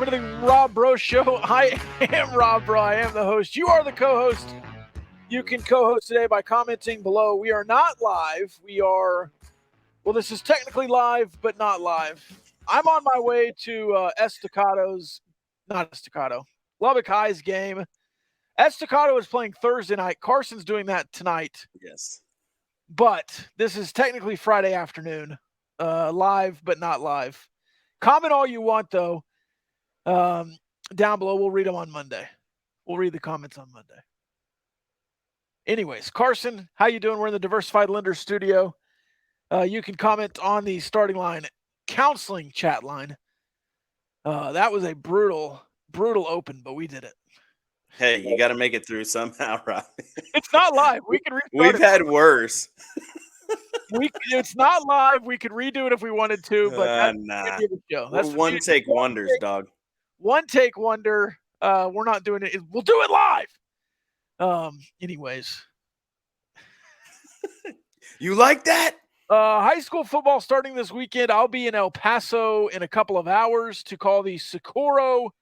Welcome to the Rob Bro Show. I am Rob Bro. I am the host. You are the co-host. You can co-host today by commenting below. We are not live. This is technically live, but not live. I'm on my way to Lubbock High's game. Estacado is playing Thursday night. Carson's doing that tonight. Yes. But this is technically Friday afternoon. Live, but not live. Comment all you want, though. Down below. We'll read them on Monday. We'll read the comments on Monday. Anyways, Carson, how you doing? We're in the Diversified Lender studio. You can comment on the starting line counseling chat line. That was a brutal open, but we did it. Hey, you got to make it through somehow, Rob. It's not live. We can restart We've had worse. It's not live. We could redo it if we wanted to, but that's nah. the show. We're one-take wonders, dog. One-take wonder. We're not doing it. We'll do it live. Anyways. You like that? High school football starting this weekend. I'll be in El Paso in a couple of hours to call the Socorro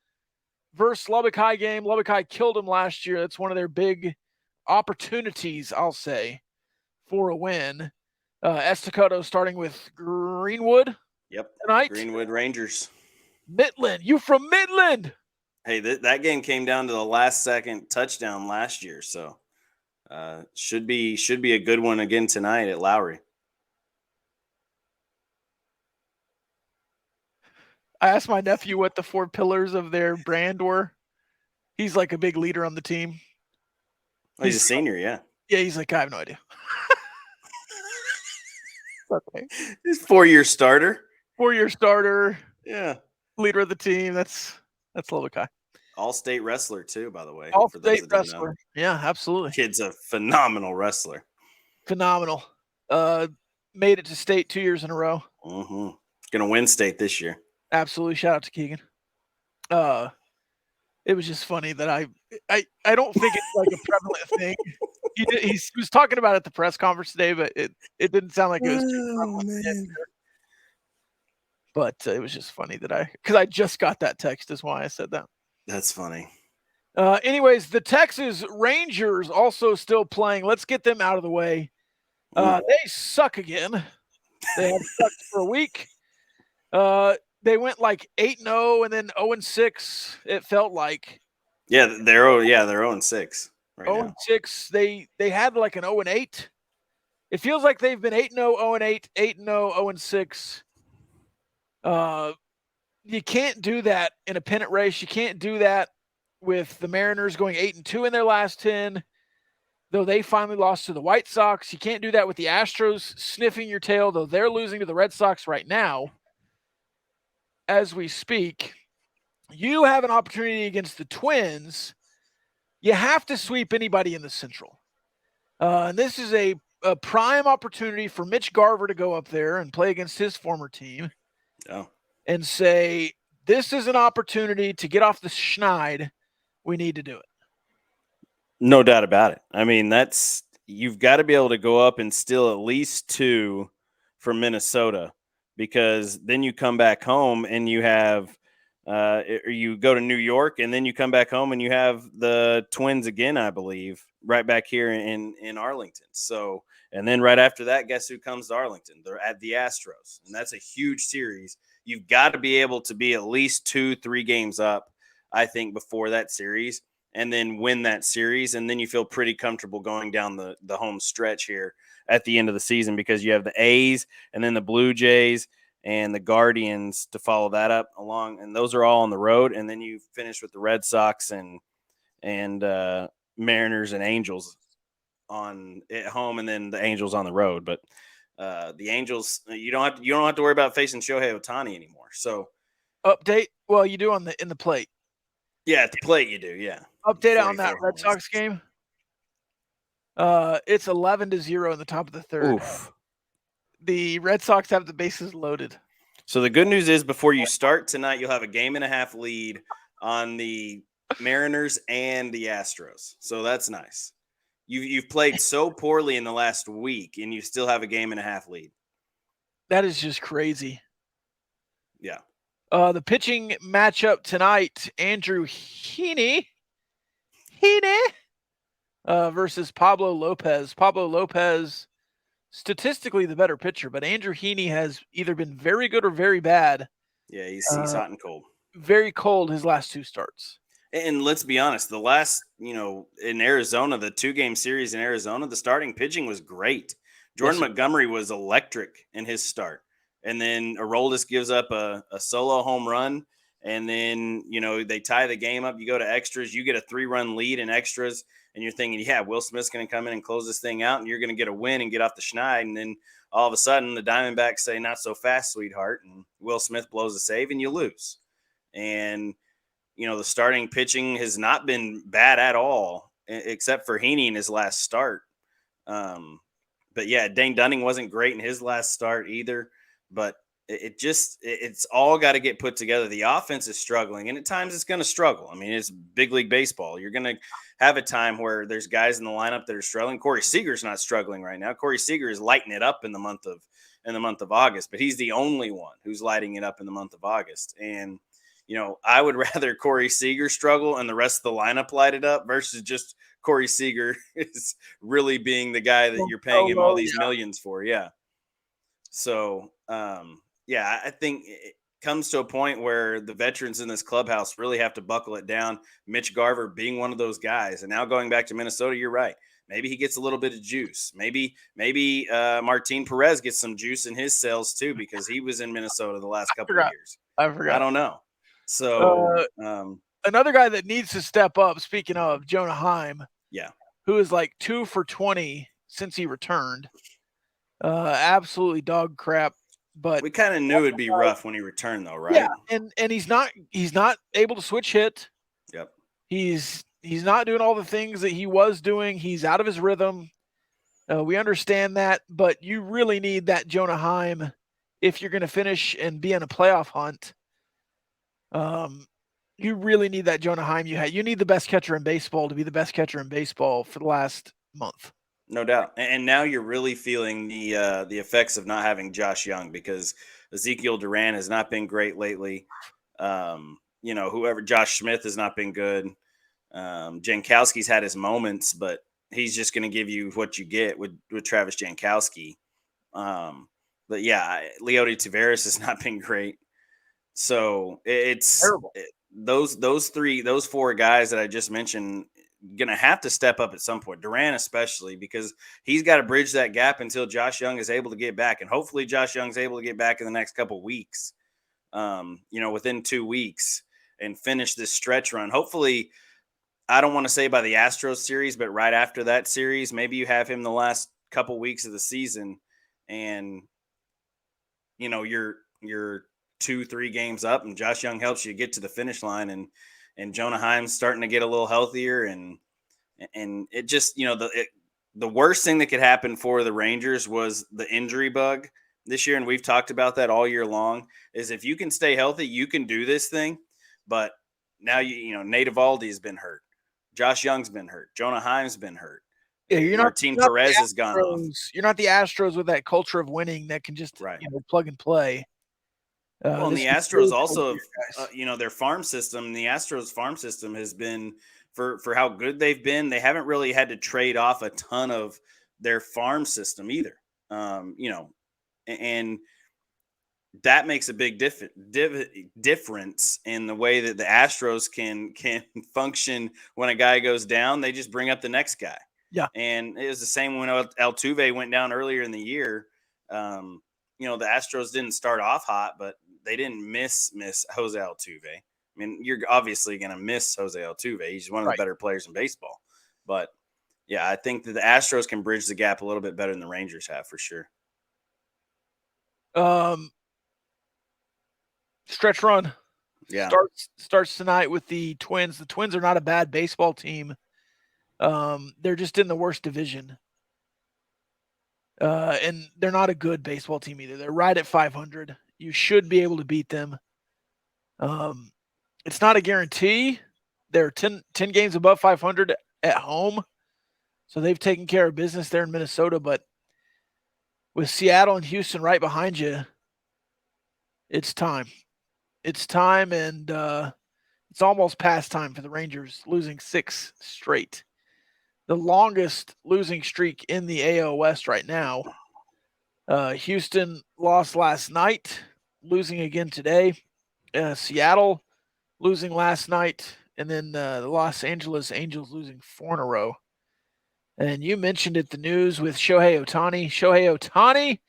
versus Lubbock High game. Lubbock High killed them last year. That's one of their big opportunities, I'll say, for a win. Estacado starting with Greenwood. Yep. Tonight. Greenwood Rangers. Midland. You from Midland? Hey, that game came down to the last second touchdown last year, so should be a good one again tonight at Lowry. I asked my nephew what the 4 pillars of their brand were. He's like a big leader on the team. Oh, he's a senior, yeah. Yeah, he's like, I have no idea. Okay. He's 4-year starter. 4-year starter. Yeah. Leader of the team. That's Lubbock High. All-state wrestler, too, by the way. All-state wrestler. Yeah, absolutely. Kid's a phenomenal wrestler. Phenomenal. Made it to state 2 years in a row. Mm-hmm. Gonna win state this year. Absolutely. Shout out to Keegan. It was just funny that I don't think it's like a prevalent thing. He was talking about it at the press conference today, but it didn't sound like it was too prevalent. Man. But it was just funny that because I just got that text is why I said that. That's funny. Anyways, the Texas Rangers also still playing. Let's get them out of the way. They suck again. They have sucked for a week. They went like 8-0 and then 0-6. It felt like. Yeah, they're 0-6 right now. 0-6. They had like an 0-8. It feels like they've been 8-0, 0-8, 8-0, 0-6. You can't do that in a pennant race. You can't do that with the Mariners going 8-2 in their last 10. Though they finally lost to the White Sox. You can't do that with the Astros sniffing your tail, though they're losing to the Red Sox right now. As we speak, you have an opportunity against the Twins. You have to sweep anybody in the Central. And this is a prime opportunity for Mitch Garver to go up there and play against his former team. Oh. And say, this is an opportunity to get off the schneid. We need to do it. No doubt about it. I mean, you've got to be able to go up and steal at least 2 from Minnesota, because then you come back home and you have you go to New York and then you come back home and you have the Twins again, I believe, right back here in Arlington. So, and then right after that, guess who comes to Arlington? They're at the Astros, and that's a huge series. You've got to be able to be at least 2-3 games up, I think, before that series, and then win that series. And then you feel pretty comfortable going down the home stretch here at the end of the season, because you have the A's and then the Blue Jays and the Guardians to follow that up along. And those are all on the road. And then you finish with the Red Sox and Mariners and Angels at home, and then the Angels on the road. But the Angels, you don't have to worry about facing Shohei Ohtani anymore. So update. Well, you do in the plate. Yeah, at the plate you do. Yeah. Update on that Red Sox game. It's 11-0 in the top of the third. Oof. The Red Sox have the bases loaded. So the good news is, before you start tonight, you'll have a 1.5 lead on the Mariners and the Astros. So that's nice. You've played so poorly in the last week, and you still have a 1.5 lead. That is just crazy. Yeah. The pitching matchup tonight: Andrew Heaney versus Pablo Lopez. Pablo Lopez, statistically the better pitcher, but Andrew Heaney has either been very good or very bad. Yeah, he's hot and cold. Very cold his last 2 starts. And let's be honest, the last, in Arizona, the 2-game series in Arizona, the starting pitching was great. Jordan Montgomery was electric in his start. And then Aroldis gives up a solo home run. And then, they tie the game up. You go to extras. You get a 3-run lead in extras. And you're thinking, yeah, Will Smith's going to come in and close this thing out. And you're going to get a win and get off the schneid. And then all of a sudden, the Diamondbacks say, not so fast, sweetheart. And Will Smith blows a save and you lose. And the starting pitching has not been bad at all, except for Heaney in his last start. But yeah, Dane Dunning wasn't great in his last start either. But it's all got to get put together. The offense is struggling, and at times it's going to struggle. I mean, it's big league baseball. You're going to have a time where there's guys in the lineup that are struggling. Corey Seager's not struggling right now. Corey Seager is lighting it up in the month of August, but he's the only one who's lighting it up in the month of August. And I would rather Corey Seager struggle and the rest of the lineup light it up versus just Corey Seager is really being the guy that you're paying him all these millions for. Yeah. So, I think it comes to a point where the veterans in this clubhouse really have to buckle it down. Mitch Garver being one of those guys. And now going back to Minnesota, you're right. Maybe he gets a little bit of juice. Maybe Martin Perez gets some juice in his sails too, because he was in Minnesota the last couple of years. I forgot. I don't know. So another guy that needs to step up, speaking of Jonah Heim, who is like 2 for 20 since he returned. Absolutely dog crap. But we kind of knew it'd be rough when he returned, though, right? Yeah, and he's not able to switch hit. Yep. He's not doing all the things that he was doing. He's out of his rhythm. We understand that, but you really need that Jonah Heim if you're going to finish and be in a playoff hunt. You really need that Jonah Heim you need the best catcher in baseball to be the best catcher in baseball for the last month. No doubt. And now you're really feeling the effects of not having Josh Young, because Ezekiel Duran has not been great lately. Whoever Josh Smith has not been good. Jankowski's had his moments, but he's just going to give you what you get with Travis Jankowski. But yeah, Leody Taveras has not been great. So it's terrible. Those 4 guys that I just mentioned going to have to step up at some point. Duran especially, because he's got to bridge that gap until Josh Young is able to get back. And hopefully Josh Young's able to get back in the next couple of weeks, within 2 weeks, and finish this stretch run. Hopefully, I don't want to say by the Astros series, but right after that series, maybe you have him the last couple weeks of the season and, you're 2-3 games up and Josh Young helps you get to the finish line, and Jonah Heim's starting to get a little healthier, and it just, the worst thing that could happen for the Rangers was the injury bug this year. And we've talked about that all year long, is if you can stay healthy, you can do this thing. But now, Nate Eovaldi has been hurt. Josh Young's been hurt. Jonah Heim's been hurt. Yeah, Martin Perez has gone off. You're not the Astros with that culture of winning that can just plug and play. Well, and the Astros also, their farm system, the Astros farm system has been, for how good they've been, they haven't really had to trade off a ton of their farm system either. And that makes a big difference in the way that the Astros can function when a guy goes down. They just bring up the next guy. Yeah. And it was the same when Altuve went down earlier in the year. The Astros didn't start off hot, but they didn't miss Jose Altuve. I mean, you're obviously going to miss Jose Altuve. He's one of the better players in baseball. But, yeah, I think that the Astros can bridge the gap a little bit better than the Rangers have, for sure. Stretch run. Yeah. Starts tonight with the Twins. The Twins are not a bad baseball team. They're just in the worst division. And they're not a good baseball team either. They're right at 500. You should be able to beat them. It's not a guarantee. They're 10 games above 500 at home. So they've taken care of business there in Minnesota. But with Seattle and Houston right behind you, it's time. It's time, and it's almost past time for the Rangers, losing 6 straight. The longest losing streak in the AL West right now. Houston lost last night, losing again today. Seattle losing last night, and then the Los Angeles Angels losing 4 in a row. And you mentioned it, the news with Shohei Ohtani. Shohei Ohtani,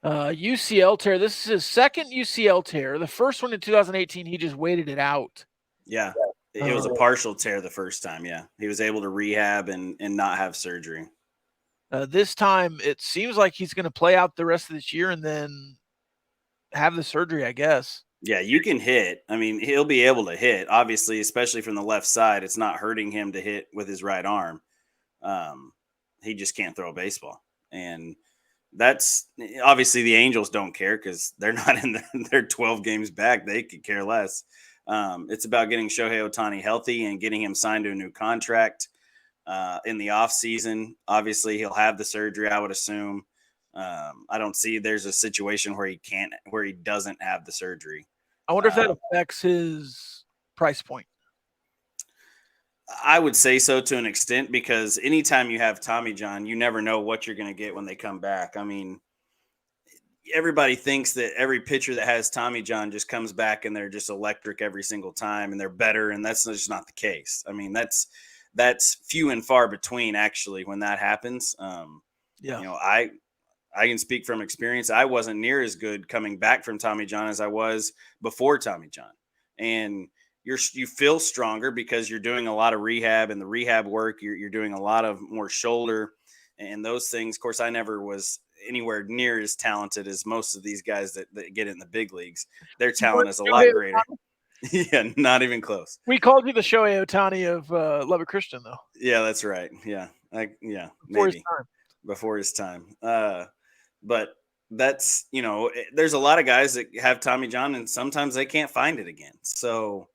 UCL tear. This is his second UCL tear. The first one in 2018, he just waited it out. Yeah. It was a partial tear the first time. Yeah. He was able to rehab and not have surgery. This time, it seems like he's going to play out the rest of this year and then have the surgery, I guess. Yeah, you can hit. I mean, he'll be able to hit, obviously, especially from the left side. It's not hurting him to hit with his right arm. He just can't throw a baseball. And that's obviously the Angels don't care because they're not in their 12 games back. They could care less. It's about getting Shohei Ohtani healthy and getting him signed to a new contract in the offseason. Obviously, he'll have the surgery, I would assume. I don't see there's a situation where he doesn't have the surgery. I wonder if that affects his price point. I would say so to an extent, because anytime you have Tommy John, you never know what you're going to get when they come back. I mean, everybody thinks that every pitcher that has Tommy John just comes back and they're just electric every single time and they're better. And that's just not the case. I mean, that's few and far between, actually, when that happens. Yeah. You know, I can speak from experience. I wasn't near as good coming back from Tommy John as I was before Tommy John. And you feel stronger because you're doing a lot of rehab, and the rehab work, you're doing a lot of more shoulder and those things. Of course, I never was anywhere near as talented as most of these guys that get in the big leagues. Their talent is a lot greater. Yeah, not even close. We called you the Shohei Ohtani of Lubbock Christian, though. Yeah, that's right. Yeah. Before his time. But that's, there's a lot of guys that have Tommy John and sometimes they can't find it again. So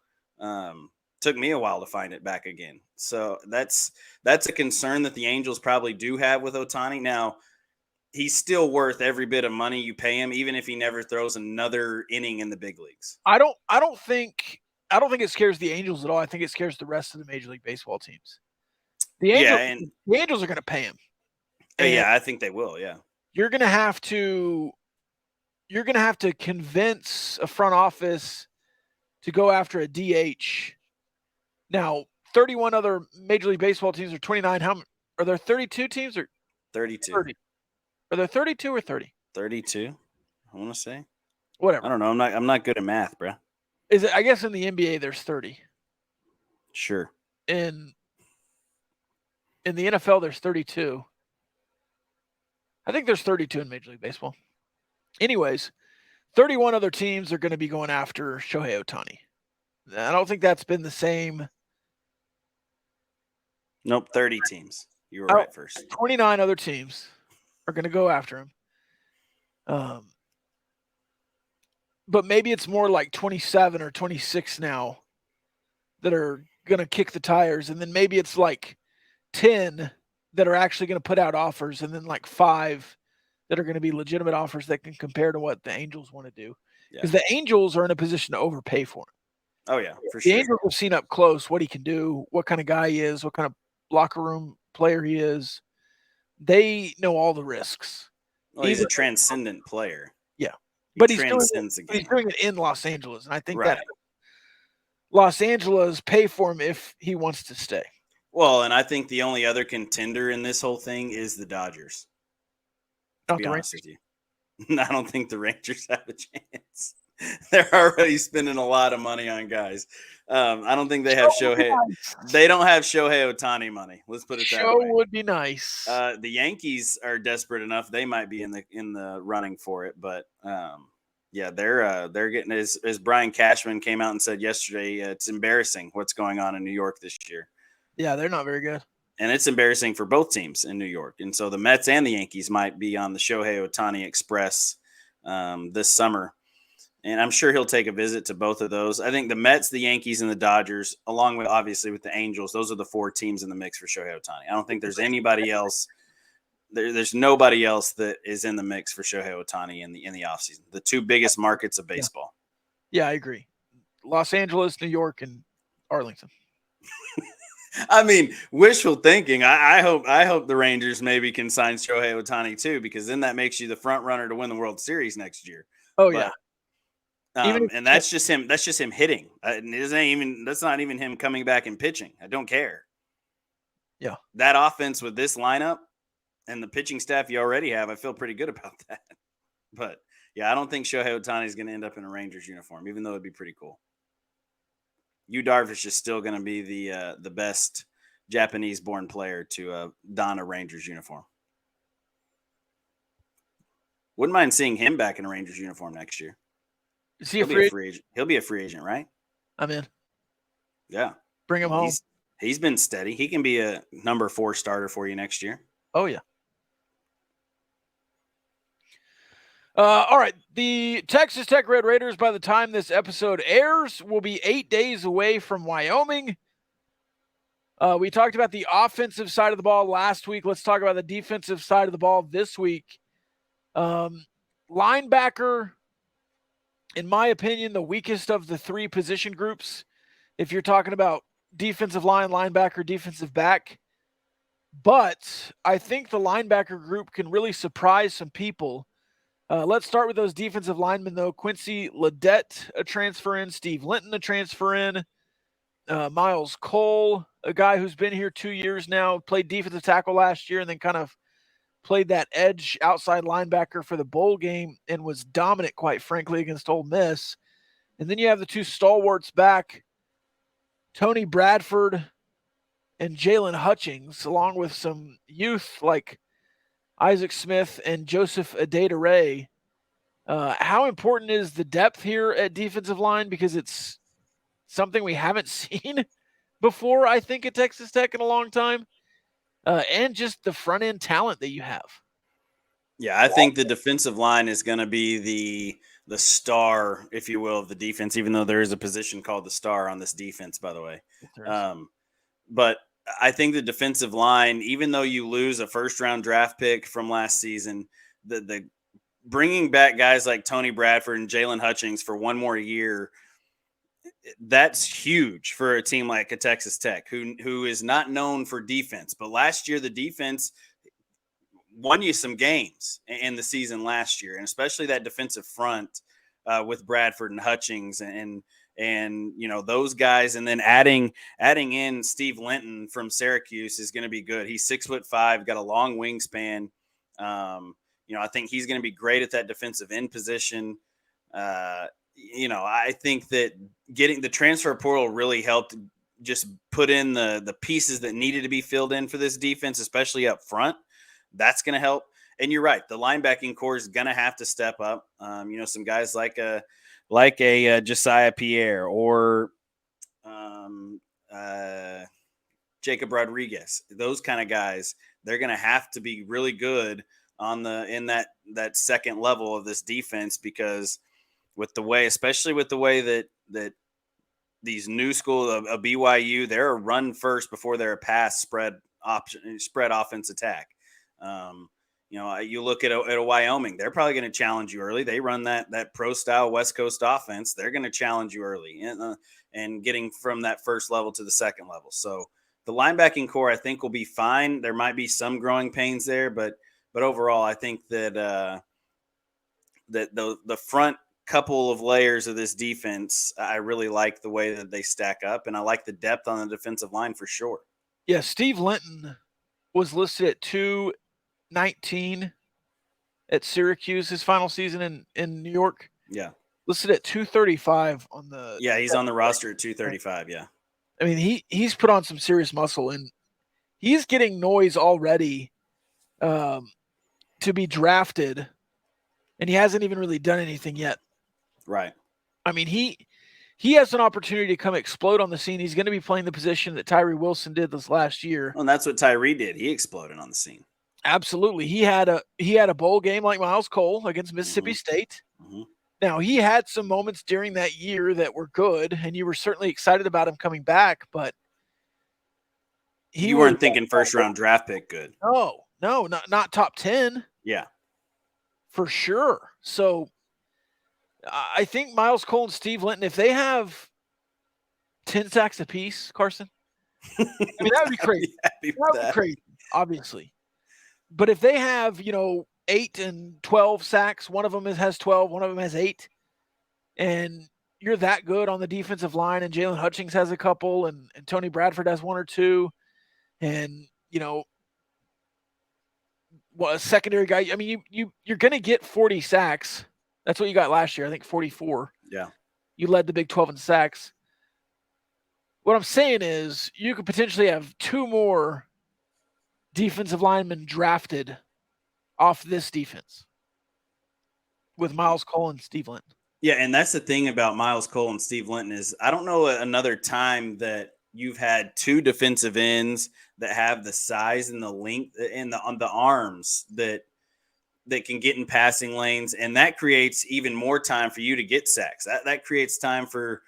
took me a while to find it back again. So that's a concern that the Angels probably do have with Ohtani. Now, he's still worth every bit of money you pay him, even if he never throws another inning in the big leagues. I don't think it scares the Angels at all. I think it scares the rest of the Major League Baseball teams. The Angels are going to pay him. Yeah, I think they will. Yeah. You're going to have to convince a front office to go after a DH. Now, 31 other Major League Baseball teams, or 29. How are there? 32 teams or 32? 30. Are there 32 or 30? 32. I want to say. Whatever. I don't know. I'm not good at math, bro. Is it? I guess in the NBA there's 30. Sure. In the NFL there's 32. I think there's 32 in Major League Baseball. Anyways, 31 other teams are going to be going after Shohei Ohtani. I don't think that's been the same. Nope, 30 teams. You were right first. 29 other teams are going to go after him. But maybe it's more like 27 or 26 now that are going to kick the tires. And then maybe it's like 10 that are actually going to put out offers, and then like 5 that are going to be legitimate offers that can compare to what the Angels want to do. Because the Angels are in a position to overpay for him. Oh, yeah, for sure. The Angels have seen up close what he can do, what kind of guy he is, what kind of locker room player he is. They know all the risks. Well, he's a transcendent player. Yeah. But he's doing it in Los Angeles. And I think that Los Angeles pay for him if he wants to stay. Well, and I think the only other contender in this whole thing is the Dodgers. To be honest with you. I don't think the Rangers have a chance. They're already spending a lot of money on guys. I don't think they have Shohei. They don't have Shohei Ohtani money. Let's put it that way. Would be nice. The Yankees are desperate enough; they might be in the running for it. But yeah, they're getting as Brian Cashman came out and said yesterday. It's embarrassing what's going on in New York this year. Yeah, they're not very good. And it's embarrassing for both teams in New York. And so the Mets and the Yankees might be on the Shohei Ohtani Express this summer. And I'm sure he'll take a visit to both of those. I think the Mets, the Yankees, and the Dodgers, along with obviously with the Angels, those are the 4 teams in the mix for Shohei Ohtani. I don't think there's anybody else. There's nobody else that is in the mix for Shohei Ohtani in the offseason. The 2 biggest markets of baseball. Yeah, I agree. Los Angeles, New York, and Arlington. I mean, wishful thinking. I hope the Rangers maybe can sign Shohei Ohtani too, because then that makes you the front runner to win the World Series next year. Oh yeah. But Even if and that's just him. That's just him hitting. That's not even him coming back and pitching. I don't care. Yeah. That offense with this lineup and the pitching staff you already have, I feel pretty good about that. But yeah, I don't think Shohei Ohtani is going to end up in a Rangers uniform, even though it'd be pretty cool. Yu Darvish is still going to be the best Japanese-born player to don a Rangers uniform. Wouldn't mind seeing him back in a Rangers uniform next year. is he He'll be a free agent. He'll be a free agent, right? I'm in. Yeah. Bring him home. He's been steady. He can be a number 4 starter for you next year. Oh yeah. All right. The Texas Tech Red Raiders, by the time this episode airs, will be 8 days away from Wyoming. We talked about the offensive side of the ball last week. Let's talk about the defensive side of the ball this week. Linebacker, in my opinion, the weakest of the 3 position groups. If you're talking about defensive line, linebacker, defensive back. But I think the linebacker group can really surprise some people. Let's start with those defensive linemen, though. Quincy Ledette, a transfer in. Steve Linton, a transfer in. Miles Cole, a guy who's been here 2 years now, played defensive tackle last year and then kind of played that edge outside linebacker for the bowl game and was dominant, quite frankly, against Ole Miss. And then you have the 2 stalwarts back, Tony Bradford and Jalen Hutchings, along with some youth like Isaac Smith and Joseph Adedire. How important is the depth here at defensive line? Because it's something we haven't seen before, I think, at Texas Tech in a long time. And just the front end talent that you have. Yeah, I think the defensive line is going to be the star, if you will, of the defense, even though there is a position called the star on this defense, by the way. But I think the defensive line, even though you lose a first-round draft pick from last season, the bringing back guys like Tony Bradford and Jalen Hutchings for one more year, that's huge for a team like a Texas Tech, who is not known for defense. But last year, the defense won you some games in the season last year, and especially that defensive front with Bradford and Hutchings and those guys, and then adding in Steve Linton from Syracuse is going to be good. He's 6'5", got a long wingspan. I think he's going to be great at that defensive end position. I think that getting the transfer portal really helped just put in the pieces that needed to be filled in for this defense, especially up front. That's going to help. And you're right. The linebacking core is going to have to step up. Some guys like a Josiah Pierre or Jacob Rodriguez, those kind of guys, they're going to have to be really good in that second level of this defense, because especially with the way that these new school of BYU, they're a run first before they're a pass spread offense attack. You look at a Wyoming, they're probably going to challenge you early. They run that pro style West Coast offense. They're going to challenge you early and getting from that first level to the second level. So the linebacking core, I think, will be fine. There might be some growing pains there, but overall, I think that the front couple of layers of this defense, I really like the way that they stack up, and I like the depth on the defensive line for sure. Yeah, Steve Linton was listed at 219 at Syracuse his final season in New York. Yeah. Listed at 235 on the. Yeah, he's on the roster at 235. Yeah. I mean, he's put on some serious muscle, and he's getting noise already to be drafted, and he hasn't even really done anything yet. Right. I mean, he has an opportunity to come explode on the scene. He's going to be playing the position that Tyree Wilson did this last year. Well, and that's what Tyree did. He exploded on the scene. Absolutely. He had a bowl game like Miles Cole against Mississippi State. Mm-hmm. Now, he had some moments during that year that were good, and you were certainly excited about him coming back, but you weren't thinking first-round draft pick good. No, not top 10. Yeah. For sure. So I think Miles Cole and Steve Linton, if they have 10 sacks apiece, Carson, I mean, that would be I'd crazy. be happy That with would be that. crazy, obviously. But if they have, 8 and 12 sacks, one of them has 12, one of them has 8, and you're that good on the defensive line, and Jalen Hutchings has a couple, and Tony Bradford has one or two, and, a secondary guy. I mean, you're going to get 40 sacks. That's what you got last year. I think 44. Yeah. You led the Big 12 in sacks. What I'm saying is you could potentially have 2 more defensive linemen drafted off this defense with Miles Cole and Steve Linton. Yeah, and that's the thing about Miles Cole and Steve Linton is I don't know another time that you've had 2 defensive ends that have the size and the length and on the arms that can get in passing lanes, and that creates even more time for you to get sacks. That creates time for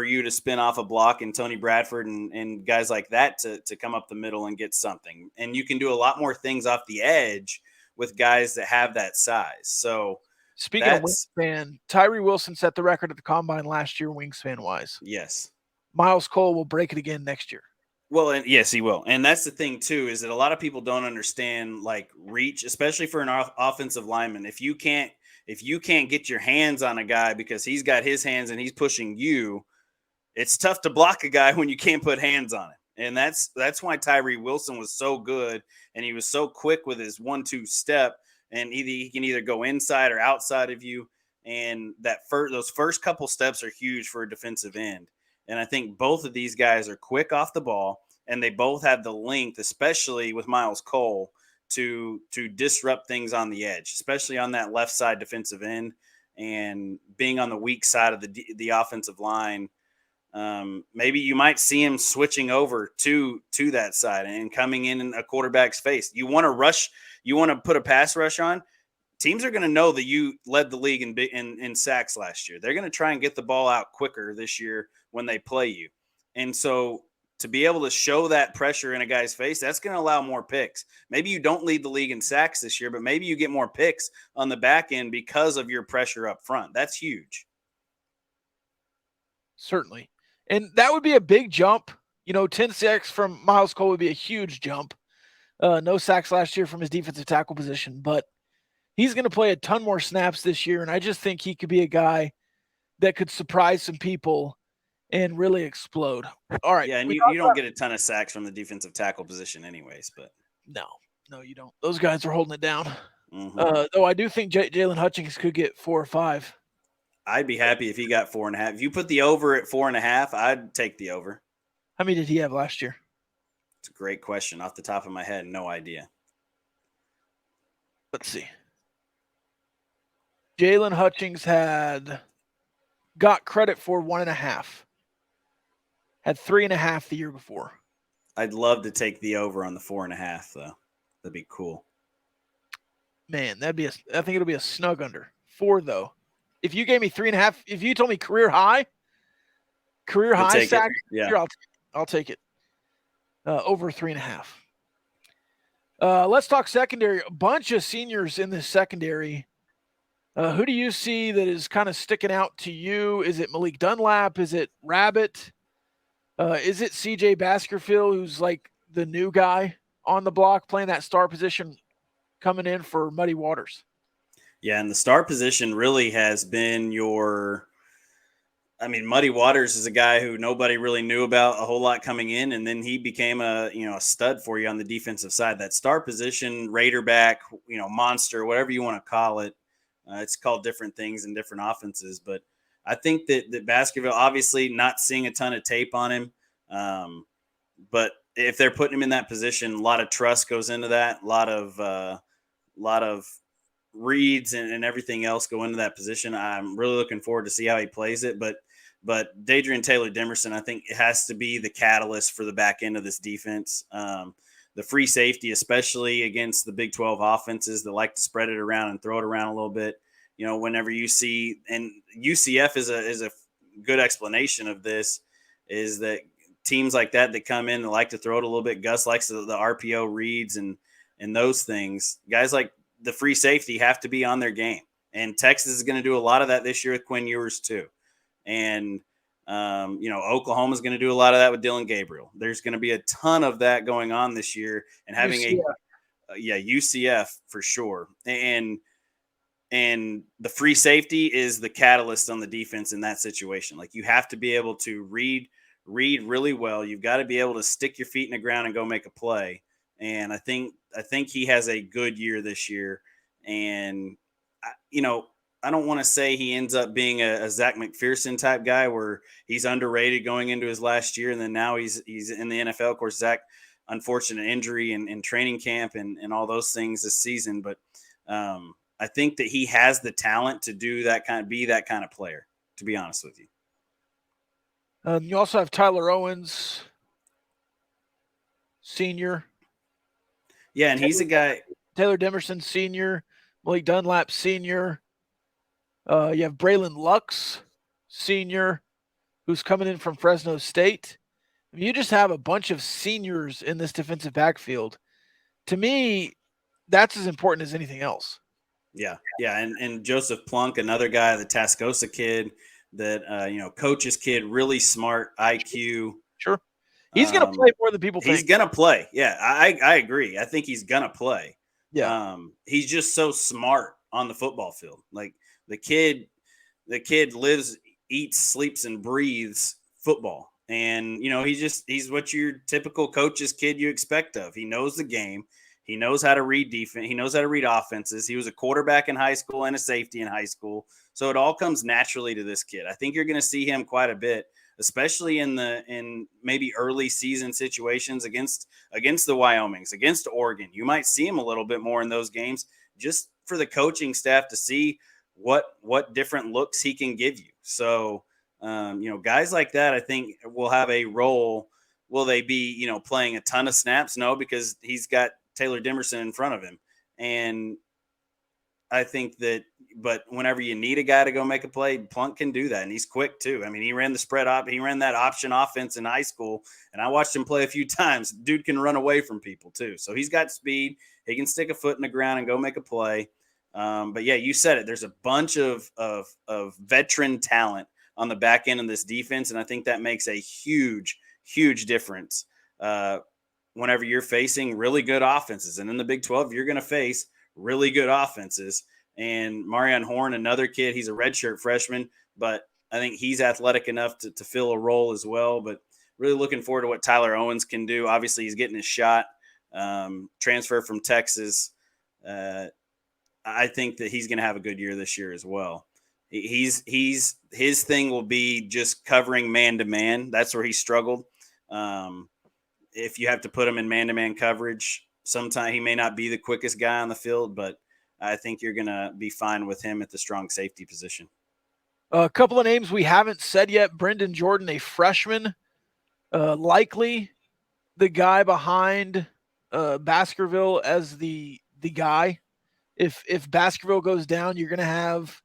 you to spin off a block and Tony Bradford and guys like that to come up the middle and get something. And you can do a lot more things off the edge with guys that have that size. So speaking of wingspan, Tyree Wilson set the record at the combine last year, wingspan wise. Yes. Miles Cole will break it again next year. Well, and yes, he will. And that's the thing too, is that a lot of people don't understand like reach, especially for an offensive lineman. If you can't get your hands on a guy because he's got his hands and he's pushing you, it's tough to block a guy when you can't put hands on it. And that's why Tyree Wilson was so good and he was so quick with his 1-2 step, and he can either go inside or outside of you. And those first couple steps are huge for a defensive end. And I think both of these guys are quick off the ball, and they both have the length, especially with Miles Cole, to disrupt things on the edge, especially on that left side defensive end and being on the weak side of the offensive line. Maybe you might see him switching over to that side and coming in a quarterback's face. You want to rush, you want to put a pass rush on. Teams are going to know that you led the league in sacks last year. They're going to try and get the ball out quicker this year when they play you. And so to be able to show that pressure in a guy's face, that's going to allow more picks. Maybe you don't lead the league in sacks this year, but maybe you get more picks on the back end because of your pressure up front. That's huge. Certainly. And that would be a big jump. 10 sacks from Miles Cole would be a huge jump. No sacks last year from his defensive tackle position, but he's going to play a ton more snaps this year, and I just think he could be a guy that could surprise some people and really explode. All right. Yeah, and you don't get a ton of sacks from the defensive tackle position anyways, but no, you don't. Those guys are holding it down. Mm-hmm. Though I do think Jalen Hutchings could get 4 or 5. I'd be happy if he got 4.5. If you put the over at 4.5, I'd take the over. How many did he have last year? It's a great question. Off the top of my head, no idea. Let's see. Jalen Hutchings got credit for 1.5. Had 3.5 the year before. I'd love to take the over on the 4.5, though. That'd be cool. Man, I think it'll be a snug under 4 though. If you gave me 3.5, if you told me career high sack, yeah, I'll take it. Over 3.5. Let's talk secondary. A bunch of seniors in this secondary. Who do you see that is kind of sticking out to you? Is it Malik Dunlap? Is it Rabbit? Is it CJ Baskerville, who's like the new guy on the block playing that star position coming in for Muddy Waters? Yeah, and the star position really has been Muddy Waters is a guy who nobody really knew about a whole lot coming in, and then he became a stud for you on the defensive side. That star position, Raiderback, monster, whatever you want to call it. It's called different things in different offenses, but I think that Baskerville, obviously not seeing a ton of tape on him, but if they're putting him in that position, a lot of trust goes into that. A lot of reads and everything else go into that position. I'm really looking forward to see how he plays it, but Dadrian Taylor-Demerson, I think it has to be the catalyst for the back end of this defense. The free safety, especially against the Big 12 offenses that like to spread it around and throw it around a little bit. Whenever you see, and UCF is a good explanation of this, is that teams like that come in and like to throw it a little bit. Gus likes the RPO reads and those things. Guys like the free safety have to be on their game. And Texas is going to do a lot of that this year with Quinn Ewers too. And, Oklahoma is going to do a lot of that with Dylan Gabriel. There's going to be a ton of that going on this year, and having UCF for sure. And the free safety is the catalyst on the defense in that situation. Like, you have to be able to read really well. You've got to be able to stick your feet in the ground and go make a play. And I think he has a good year this year. And I don't want to say he ends up being a Zach McPherson type guy where he's underrated going into his last year, and then now he's in the NFL. Of course, Zach, unfortunate injury in training camp and all those things this season, but I think that he has the talent to be that kind of player, to be honest with you. You also have Tyler Owens, senior. Yeah, and he's a guy. Taylor Demerson, senior. Malik Dunlap, senior. You have Braylon Lux, senior, who's coming in from Fresno State. I mean, you just have a bunch of seniors in this defensive backfield. To me, that's as important as anything else. Yeah. And Joseph Plunk, another guy, the Tascosa kid, that coach's kid, really smart IQ. Sure. He's going to play more than people think. He's going to play. Yeah, I agree. I think he's going to play. Yeah. He's just so smart on the football field. Like, the kid lives, eats, sleeps, and breathes football. And, he's what your typical coach's kid you expect of. He knows the game. He knows how to read defense. He knows how to read offenses. He was a quarterback in high school and a safety in high school. So it all comes naturally to this kid. I think you're going to see him quite a bit, especially in maybe early season situations against the Wyomings, against Oregon. You might see him a little bit more in those games, just for the coaching staff to see what different looks he can give you. So, guys like that, I think, will have a role. Will they be, playing a ton of snaps? No, because he's got Taylor Demerson in front of him. And I think that, but whenever you need a guy to go make a play, Plunk can do that. And he's quick too. I mean, he ran he ran that option offense in high school, and I watched him play a few times. Dude can run away from people too. So he's got speed. He can stick a foot in the ground and go make a play. But yeah, you said it. There's a bunch of veteran talent on the back end of this defense, and I think that makes a huge difference whenever you're facing really good offenses. And in the Big 12, you're going to face really good offenses. And Marion Horn, another kid, he's a redshirt freshman, but I think he's athletic enough to fill a role as well. But really looking forward to what Tyler Owens can do. Obviously, he's getting his shot. Transfer from Texas. I think that he's going to have a good year this year as well. His thing will be just covering man-to-man. That's where he struggled. If you have to put him in man-to-man coverage, sometimes he may not be the quickest guy on the field, but I think you're going to be fine with him at the strong safety position. A couple of names we haven't said yet. Brendan Jordan, a freshman, likely the guy behind Baskerville as the guy. If Baskerville goes down, you're going to have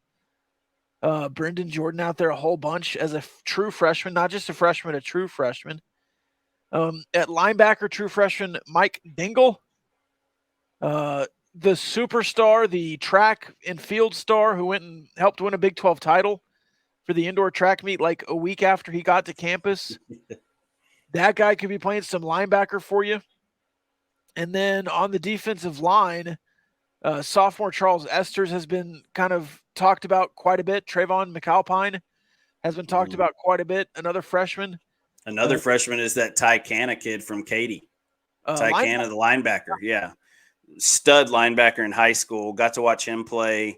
Brendan Jordan out there a whole bunch as a true freshman, not just a freshman, a true freshman. At linebacker, true freshman Mike Dingle, the superstar, the track and field star who went and helped win a Big 12 title for the indoor track meet like a week after he got to campus. That guy could be playing some linebacker for you. And then on the defensive line, sophomore Charles Esters has been kind of talked about quite a bit. Trayvon McAlpine has been talked about quite a bit. Another freshman. Another freshman is that Ty Canna kid from Katy. Ty Canna, the linebacker. Yeah. Stud linebacker in high school. Got to watch him play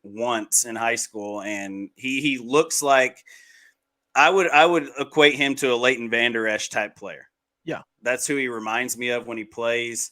once in high school. And he looks like I would equate him to a Leighton Vander Esch type player. Yeah. That's who he reminds me of when he plays.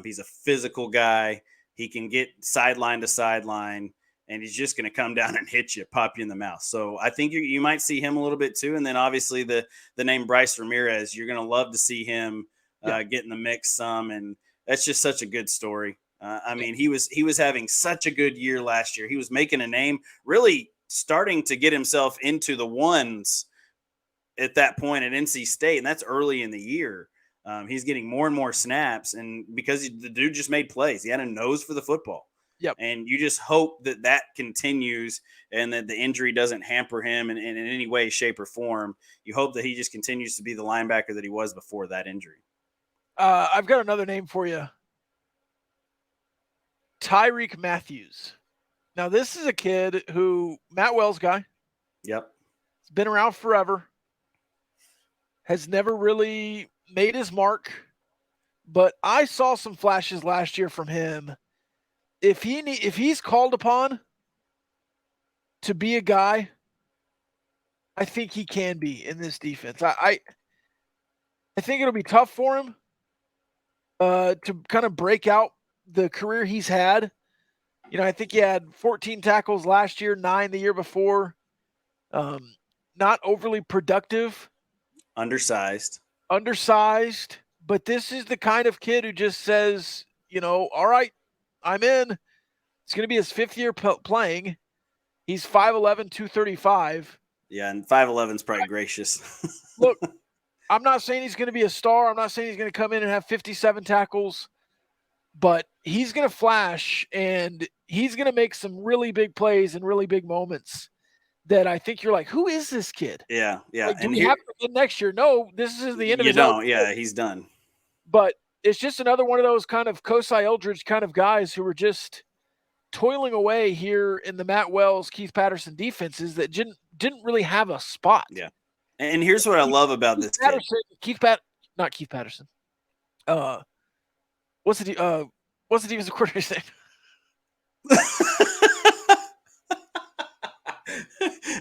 He's a physical guy. He can get sideline to sideline, and he's just going to come down and hit you, pop you in the mouth. So I think you might see him a little bit too. And then obviously the name Bryce Ramirez, you're going to love to see him get in the mix some. And that's just such a good story. I mean, he was having such a good year last year. He was making a name, really starting to get himself into the ones at that point at NC State. And that's early in the year. He's getting more and more snaps, and because the dude just made plays, he had a nose for the football. Yep. And you just hope that that continues and that the injury doesn't hamper him in any way, shape, or form. You hope that he just continues to be the linebacker that he was before that injury. I've got another name for you. Tyreek Matthews. Now, this is a kid who, Matt Wells guy. Yep. He's been around forever. Has never really made his mark. But I saw some flashes last year from him. If he's called upon to be a guy, I think he can be in this defense. I think it'll be tough for him to kind of break out the career he's had. I think he had 14 tackles last year, 9 the year before. Not overly productive. Undersized. But this is the kind of kid who just says, all right, I'm in. It's going to be his 5th year playing. He's 5'11", 235. Yeah, and 5'11" is probably gracious. Look, I'm not saying he's going to be a star. I'm not saying he's going to come in and have 57 tackles. But he's going to flash, and he's going to make some really big plays and really big moments that I think you're like, who is this kid? Yeah. Like, do we have him again next year? No, this is the end of his don't. Yeah, he's done. But it's just another one of those kind of Kosai Eldridge kind of guys who were just toiling away here in the Matt Wells, Keith Patterson defenses that didn't really have a spot. Yeah. And here's what I love about this kid. Not Keith Patterson. What's the defensive coordinator's name?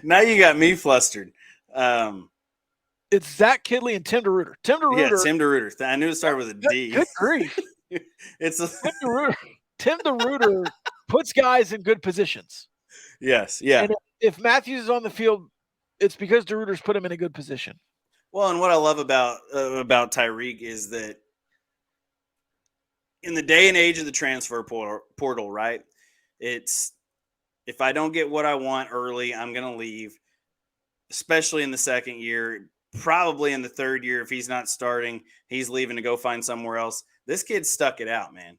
Now you got me flustered. It's Zach Kidley and Tim DeRuyter. Tim DeRuyter. I knew it started with a D. Good grief. Tim Tim DeRuyter puts guys in good positions. Yes, yeah. And if Matthews is on the field, it's because DeRuyter's put him in a good position. Well, and what I love about Tyreek is that in the day and age of the transfer portal, right? It's if I don't get what I want early, I'm going to leave, especially in the second year, probably in the third year. If he's not starting, he's leaving to go find somewhere else. This kid stuck it out, man.